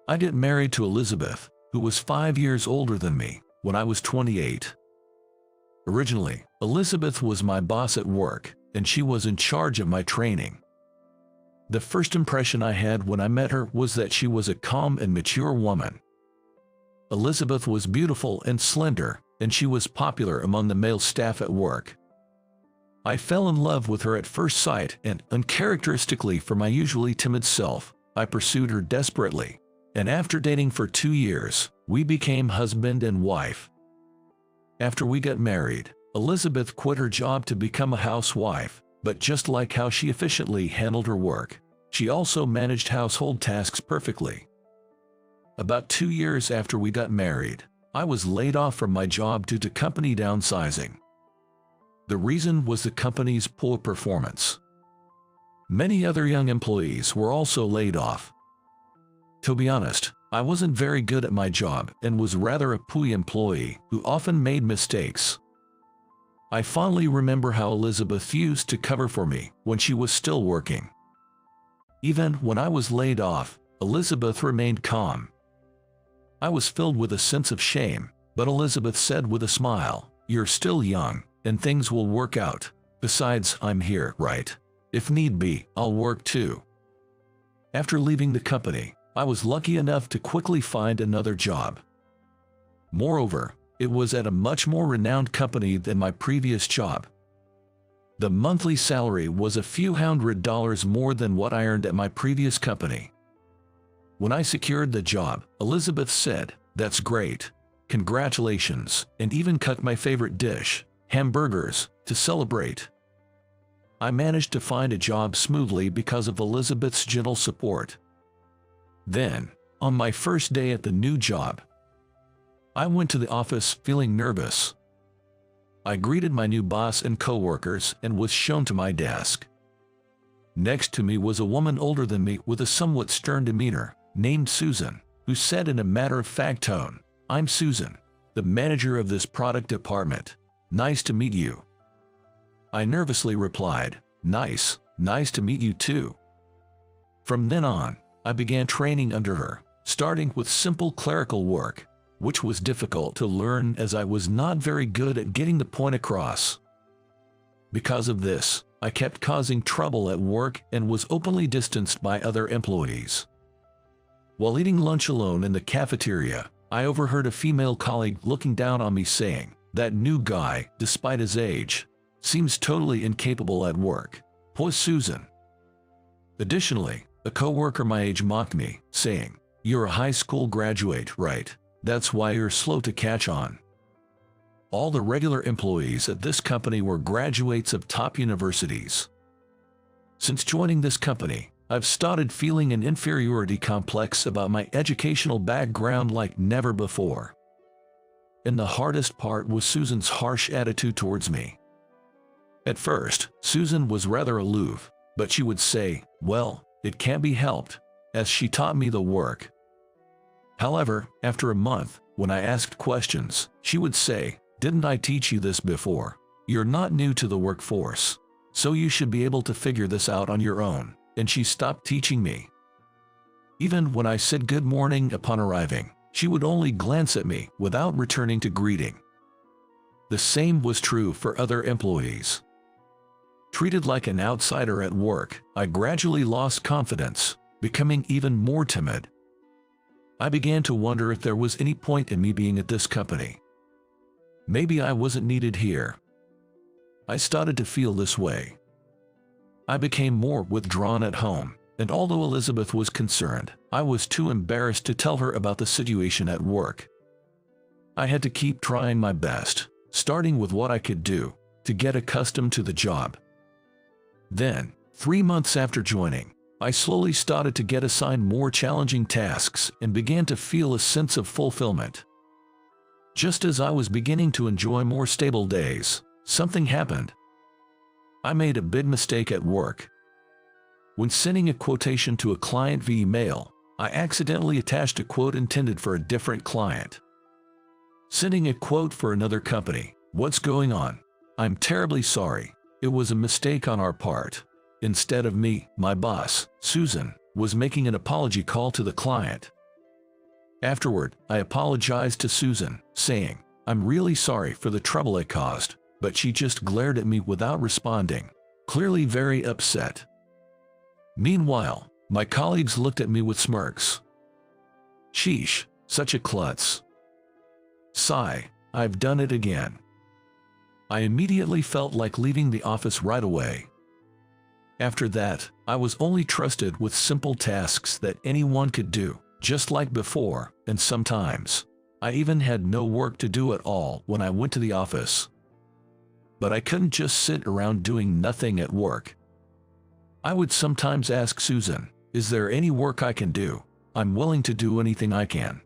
I get married to Elizabeth, who was 5 years older than me, when I was 28. Originally, Elizabeth was my boss at work, and she was in charge of my training. The first impression I had when I met her was that she was a calm and mature woman. Elizabeth was beautiful and slender, and she was popular among the male staff at work. I fell in love with her at first sight, and, uncharacteristically for my usually timid self, I pursued her desperately, and after dating for 2 years, we became husband and wife. After we got married, Elizabeth quit her job to become a housewife, but just like how she efficiently handled her work, she also managed household tasks perfectly. About 2 years after we got married, I was laid off from my job due to company downsizing. The reason was the company's poor performance. Many other young employees were also laid off. To be honest, I wasn't very good at my job and was rather a pooey employee who often made mistakes. I fondly remember how Elizabeth used to cover for me when she was still working. Even when I was laid off, Elizabeth remained calm. I was filled with a sense of shame, but Elizabeth said with a smile, "You're still young, and things will work out. Besides, I'm here, right? If need be, I'll work too." After leaving the company, I was lucky enough to quickly find another job. Moreover, it was at a much more renowned company than my previous job. The monthly salary was a few $100 more than what I earned at my previous company. When I secured the job, Elizabeth said, "That's great. Congratulations," and even cooked my favorite dish, hamburgers, to celebrate. I managed to find a job smoothly because of Elizabeth's gentle support. Then, on my first day at the new job, I went to the office feeling nervous. I greeted my new boss and coworkers and was shown to my desk. Next to me was a woman older than me with a somewhat stern demeanor, named Susan, who said in a matter-of-fact tone, "I'm Susan, the manager of this product department. Nice to meet you." I nervously replied, nice to meet you too." From then on, I began training under her, starting with simple clerical work, which was difficult to learn as I was not very good at getting the point across. Because of this, I kept causing trouble at work and was openly distanced by other employees. While eating lunch alone in the cafeteria, I overheard a female colleague looking down on me saying, "That new guy, despite his age, seems totally incapable at work. Poor Susan." Additionally, a coworker my age mocked me, saying, "You're a high school graduate, right? That's why you're slow to catch on." All the regular employees at this company were graduates of top universities. Since joining this company, I've started feeling an inferiority complex about my educational background like never before. And the hardest part was Susan's harsh attitude towards me. At first, Susan was rather aloof, but she would say, "Well, it can't be helped," as she taught me the work. However, after a month, when I asked questions, she would say, "Didn't I teach you this before? You're not new to the workforce, so you should be able to figure this out on your own," and she stopped teaching me. Even when I said good morning upon arriving, she would only glance at me without returning to greeting. The same was true for other employees. Treated like an outsider at work, I gradually lost confidence, becoming even more timid. I began to wonder if there was any point in me being at this company. Maybe I wasn't needed here. I started to feel this way. I became more withdrawn at home, and although Elizabeth was concerned, I was too embarrassed to tell her about the situation at work. I had to keep trying my best, starting with what I could do, to get accustomed to the job. Then, 3 months after joining, I slowly started to get assigned more challenging tasks and began to feel a sense of fulfillment. Just as I was beginning to enjoy more stable days, something happened. I made a big mistake at work. When sending a quotation to a client via email, I accidentally attached a quote intended for a different client. Sending a quote for another company. "What's going on? I'm terribly sorry. It was a mistake on our part." Instead of me, my boss, Susan, was making an apology call to the client. Afterward, I apologized to Susan, saying, "I'm really sorry for the trouble I caused," but she just glared at me without responding, clearly very upset. Meanwhile, my colleagues looked at me with smirks. Sheesh, such a klutz. Sigh, I've done it again. I immediately felt like leaving the office right away. After that, I was only trusted with simple tasks that anyone could do, just like before, and sometimes I even had no work to do at all when I went to the office. But I couldn't just sit around doing nothing at work. I would sometimes ask Susan, "Is there any work I can do? I'm willing to do anything I can."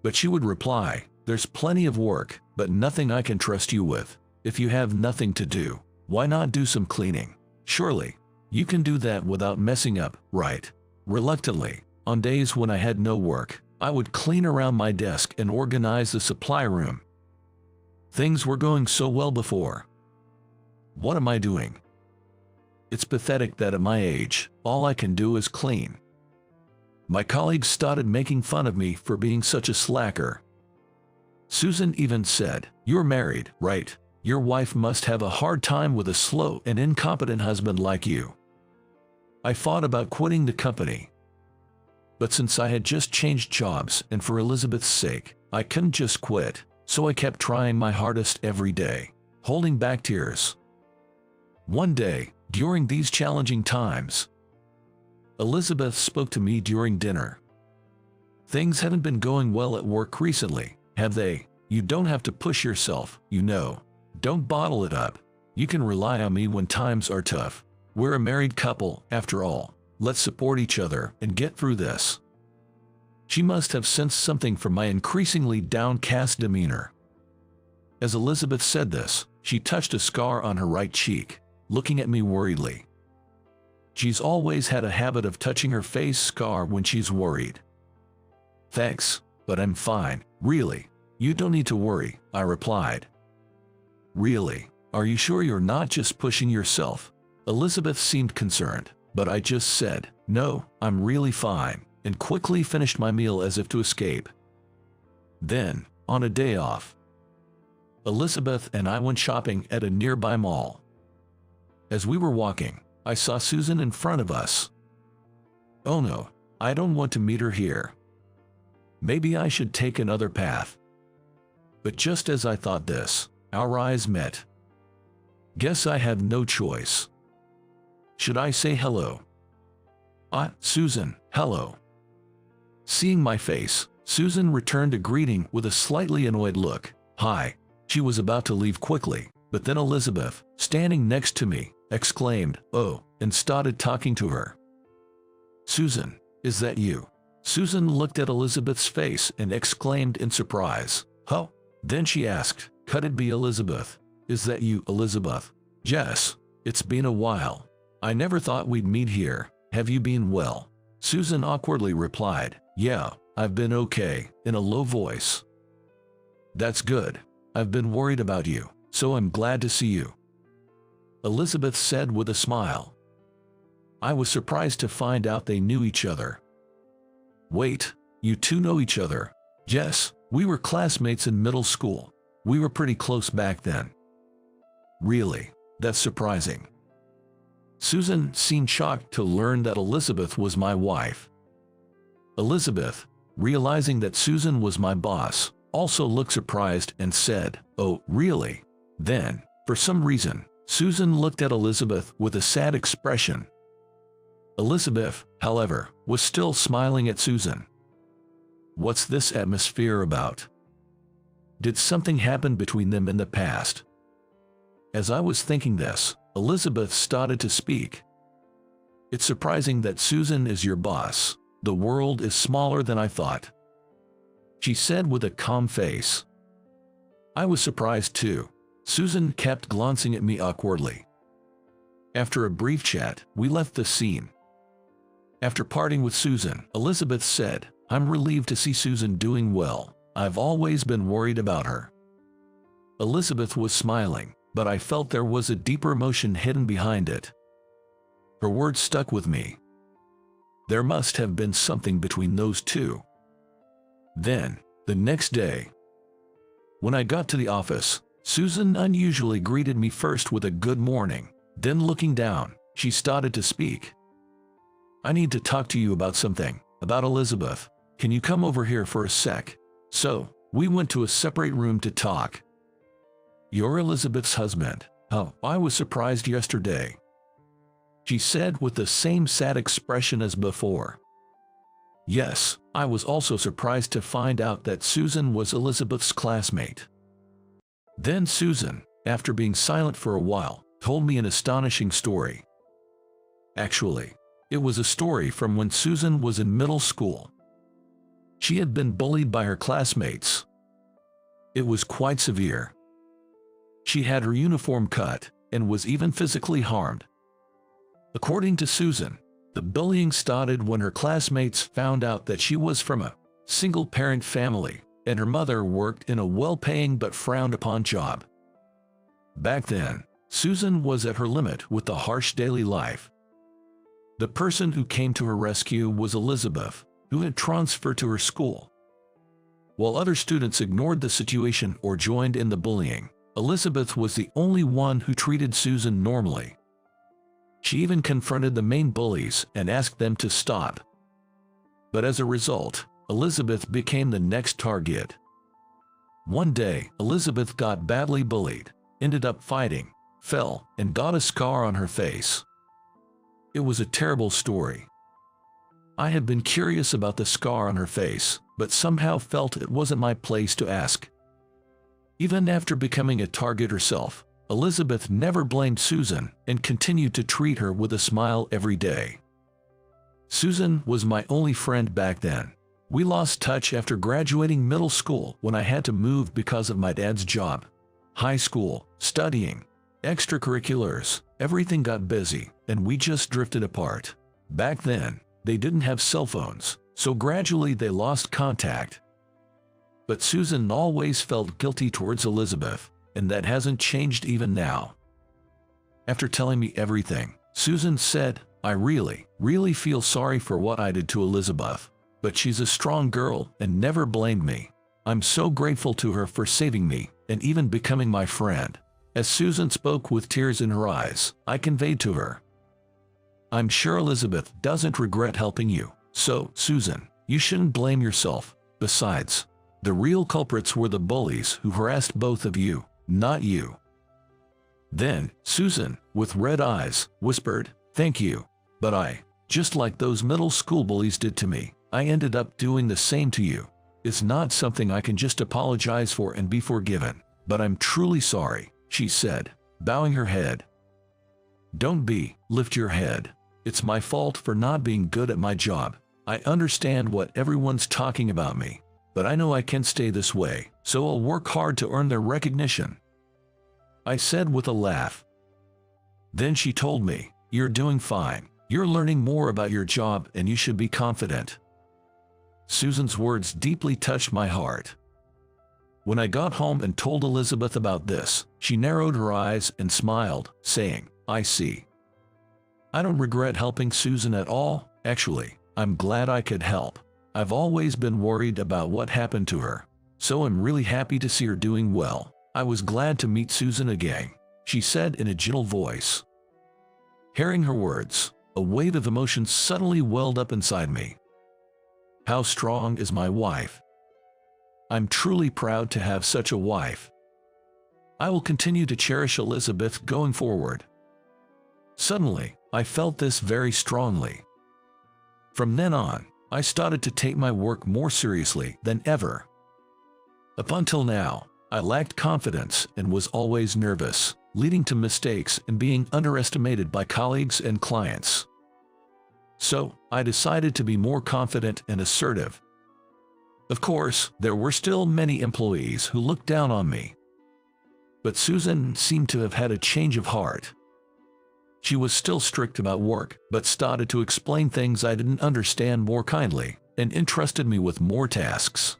But she would reply, "There's plenty of work, but nothing I can trust you with. If you have nothing to do, why not do some cleaning? Surely, you can do that without messing up, right?" Reluctantly, on days when I had no work, I would clean around my desk and organize the supply room. Things were going so well before. What am I doing? It's pathetic that at my age, all I can do is clean. My colleagues started making fun of me for being such a slacker. Susan even said, "You're married, right? Your wife must have a hard time with a slow and incompetent husband like you." I thought about quitting the company. But since I had just changed jobs and for Elizabeth's sake, I couldn't just quit, so I kept trying my hardest every day, holding back tears. One day, during these challenging times, Elizabeth spoke to me during dinner. "Things haven't been going well at work recently, have they? You don't have to push yourself, you know. Don't bottle it up. You can rely on me when times are tough. We're a married couple, after all. Let's support each other and get through this." She must have sensed something from my increasingly downcast demeanor. As Elizabeth said this, she touched a scar on her right cheek, looking at me worriedly. She's always had a habit of touching her face scar when she's worried. "Thanks, but I'm fine, really. You don't need to worry," I replied. "Really? Are you sure you're not just pushing yourself?" Elizabeth seemed concerned, but I just said, "No, I'm really fine," and quickly finished my meal as if to escape. Then, on a day off, Elizabeth and I went shopping at a nearby mall. As we were walking, I saw Susan in front of us. Oh no, I don't want to meet her here. Maybe I should take another path. But just as I thought this, our eyes met. Guess I had no choice. Should I say hello? Susan, hello." Seeing my face, Susan returned a greeting with a slightly annoyed look. "Hi." She was about to leave quickly, but then Elizabeth, standing next to me, exclaimed, "Oh," and started talking to her. "Susan, is that you?" Susan looked at Elizabeth's face and exclaimed in surprise, "Huh?" Then she asked, "Could it be Elizabeth? Is that you, Elizabeth?" "Yes, it's been a while. I never thought we'd meet here. Have you been well?" Susan awkwardly replied, "Yeah, I've been okay," in a low voice. "That's good. I've been worried about you, so I'm glad to see you," Elizabeth said with a smile. I was surprised to find out they knew each other. "Wait, you two know each other?" "Yes, we were classmates in middle school. We were pretty close back then." "Really? That's surprising." Susan seemed shocked to learn that Elizabeth was my wife. Elizabeth, realizing that Susan was my boss, also looked surprised and said, "Oh, really?" Then, for some reason, Susan looked at Elizabeth with a sad expression. Elizabeth, however, was still smiling at Susan. What's this atmosphere about? Did something happen between them in the past? As I was thinking this, Elizabeth started to speak. "It's surprising that Susan is your boss. The world is smaller than I thought," she said with a calm face. I was surprised too. Susan kept glancing at me awkwardly. After a brief chat, we left the scene. After parting with Susan, Elizabeth said, "I'm relieved to see Susan doing well. I've always been worried about her." Elizabeth was smiling, but I felt there was a deeper emotion hidden behind it. Her words stuck with me. There must have been something between those two. Then, the next day, when I got to the office, Susan unusually greeted me first with a good morning. Then looking down, she started to speak. "I need to talk to you about something, about Elizabeth. Can you come over here for a sec?" So, we went to a separate room to talk. "You're Elizabeth's husband." "Oh, I was surprised yesterday," she said with the same sad expression as before. Yes, I was also surprised to find out that Susan was Elizabeth's classmate. Then Susan, after being silent for a while, told me an astonishing story. Actually, it was a story from when Susan was in middle school. She had been bullied by her classmates. It was quite severe. She had her uniform cut and was even physically harmed. According to Susan, the bullying started when her classmates found out that she was from a single-parent family and her mother worked in a well-paying but frowned-upon job. Back then, Susan was at her limit with the harsh daily life. The person who came to her rescue was Elizabeth, who had transferred to her school. While other students ignored the situation or joined in the bullying, Elizabeth was the only one who treated Susan normally. She even confronted the main bullies and asked them to stop. But as a result, Elizabeth became the next target. One day, Elizabeth got badly bullied, ended up fighting, fell, and got a scar on her face. It was a terrible story. I had been curious about the scar on her face, but somehow felt it wasn't my place to ask. Even after becoming a target herself, Elizabeth never blamed Susan and continued to treat her with a smile every day. Susan was my only friend back then. We lost touch after graduating middle school when I had to move because of my dad's job. High school, studying, extracurriculars, everything got busy, and we just drifted apart. Back then, they didn't have cell phones, so gradually they lost contact. But Susan always felt guilty towards Elizabeth, and that hasn't changed even now. After telling me everything, Susan said, "I really feel sorry for what I did to Elizabeth, but she's a strong girl and never blamed me. I'm so grateful to her for saving me and even becoming my friend." As Susan spoke with tears in her eyes, I conveyed to her, "I'm sure Elizabeth doesn't regret helping you, so, Susan, you shouldn't blame yourself. Besides, the real culprits were the bullies who harassed both of you, not you." Then, Susan, with red eyes, whispered, "Thank you, but just like those middle school bullies did to me, I ended up doing the same to you. It's not something I can just apologize for and be forgiven, but I'm truly sorry," she said, bowing her head. "Don't lift your head. It's my fault for not being good at my job. I understand what everyone's talking about me, but I know I can't stay this way, so I'll work hard to earn their recognition," I said with a laugh. Then she told me, "You're doing fine. You're learning more about your job and you should be confident." Susan's words deeply touched my heart. When I got home and told Elizabeth about this, she narrowed her eyes and smiled, saying, "I see. I don't regret helping Susan at all. Actually, I'm glad I could help. I've always been worried about what happened to her, so I'm really happy to see her doing well. I was glad to meet Susan again," she said in a gentle voice. Hearing her words, a wave of emotion suddenly welled up inside me. How strong is my wife? I'm truly proud to have such a wife. I will continue to cherish Elizabeth going forward. Suddenly, I felt this very strongly. From then on, I started to take my work more seriously than ever. Up until now, I lacked confidence and was always nervous, leading to mistakes and being underestimated by colleagues and clients. So, I decided to be more confident and assertive. Of course, there were still many employees who looked down on me. But Susan seemed to have had a change of heart. She was still strict about work, but started to explain things I didn't understand more kindly, and entrusted me with more tasks.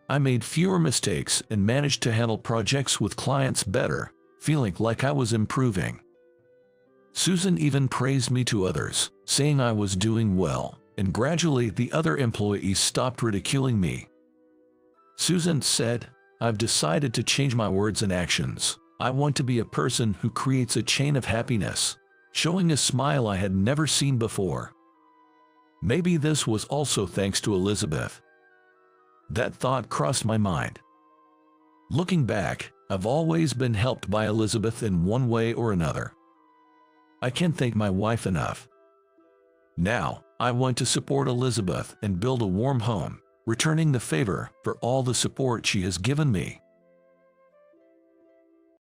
I made fewer mistakes and managed to handle projects with clients better, feeling like I was improving. Susan even praised me to others, saying I was doing well. and gradually the other employees stopped ridiculing me. Susan said, "I've decided to change my words and actions. I want to be a person who creates a chain of happiness," showing a smile I had never seen before. Maybe this was also thanks to Elizabeth. That thought crossed my mind. Looking back, I've always been helped by Elizabeth in one way or another. I can't thank my wife enough. Now, I want to support Elizabeth and build a warm home, returning the favor for all the support she has given me.